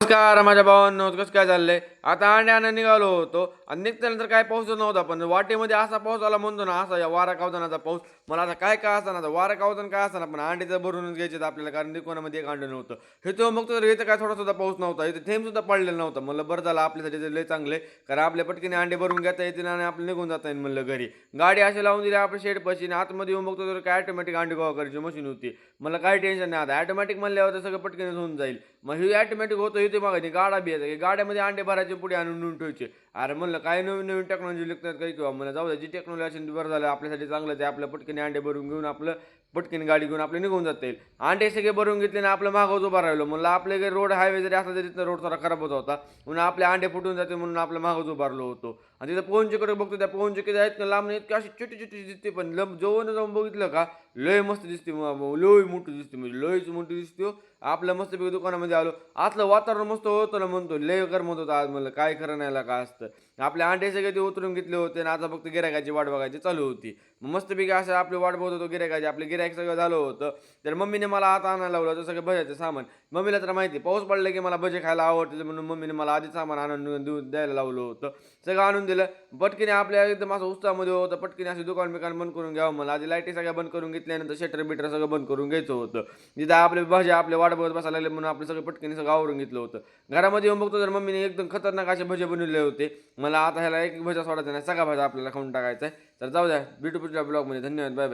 नमस्कार माझ्या भावांनो, कसं काय चाललंय? आता अंडे आणायला निघालो होतो आणि निघतानंतर काय पाऊस नव्हता, पण वाटेमध्ये असा पाऊस आला म्हणतो ना, असा या वारा कावतानाचा पाऊस. मला आता काय काय असताना वारा कावताना काय असताना, पण अंडे तर भरूनच घ्यायचे आपल्याला, कारण दुकानामध्ये एक अंडं नव्हतं. हे तो मग तर इथं काय थोडा सुद्धा पाऊस नव्हता, इथं थेंब सुद्धा पडलेला नव्हता. म्हणलं बरं झालं आपल्यासाठी ते लय चांगले, कारण आपल्या पटकीने अंडे भरून घेता येतील आणि आपलं निघून जाता येईल म्हणलं घरी. गाडी अशी लावून दिली आपल्या शेड पशी आतमध्ये येऊन बघतो तर काय ऑटोमॅटिक अंडे गोळा करायची मशीन होती. मला काही टेन्शन नाही, आता ऑटोमॅटिक म्हणल्यावर तर सगळं पटकन होऊन जाईल. मग हे ऑटोमॅटिक होतं इथे बघा गाडा बी आहे गाड्यामध्ये अंडे भरायचे पुढे आणून नेऊन ठेवायचे. अरे म्हणलं काय नवीन नवीन टेक्नॉलॉजी लिखतात काही किंवा मला जाऊ द्या, जी टेक्नॉलॉजी असेल ती बरं झालं आपल्यासाठी चांगलं ते. आपल्या पटकन अंडे भरून घेऊन आपलं पटकन गाडी घेऊन आपले निघून जाता येईल. अंडे सगळे भरून घेतले आणि आपलं मागं उभं राहिलो. म्हणलं आपले काही रोड हायवे जरी असला तरी तिथं रोड थोडा खराब होत होता, म्हणून आपले अंडे फुटून जाते म्हणून आपलं मागं उभारलो होतो. आणि तिथं पोहनचीकडे बघतो, त्या पोहनची आहेत ना लांब इतकी अशी छोटी छोटी दिसते, पण जवळ जाऊन बघितलं का लय मस्त दिसते. लय मोठी दिसते, म्हणजे लयच मोठी दिसते हो. आपलं मस्तपैकी दुकानामध्ये आलो, आतलं वातावरण मस्त होतं ना, म्हणतो लय गरम होत होतं आज. म्हणलं काय खरं नाही काय असतं. आपले अंडे सगळे ते उतरून घेतले होते आणि आता फक्त गिरायकाची वाट बघायची चालू होती. मग मस्तपैकी असं आपली वाट बघत होतो गिरायकाची. आपले गिरायक सगळं झालं होतं, तर मम्मीने मला आता आणायला लावलं होतं सगळं भज्याचं सामान. मम्मीला तर माहिती पाऊस पडला की मला भजे खायला आवडते, म्हणून मम्मीने मला आधी सामान आणून द्यायला लावलं होतं. सगळं आणून दिलं. पटकीने आपल्या एकदम असं उत्साहामध्ये होतं, पटकीने असे दुकान बिकान बंद करून घ्यावं मला. आधी लाईटी सगळ्या बंद करून घेतल्यानंतर शटर बिटर सगळं बंद करून घ्यायचं होतं. जिथं आपले भाजी आपले वाट बघत बसायला लागले म्हणून आपलं सगळं पटकीने सगळं आवरून घेतलं होतं. घरामध्ये येऊन बघतो तर मम्मीने एकदम खतरनाक असे भजे बनवले होते. मला आता ह्याला एक भजा सोडायचा नाही, सगळा भाज्या आपल्याला खाऊन टाकायचा आहे. तर जाऊ द्या, भेटू पुढच्या ब्लॉगमध्ये. धन्यवाद, बाय बाय.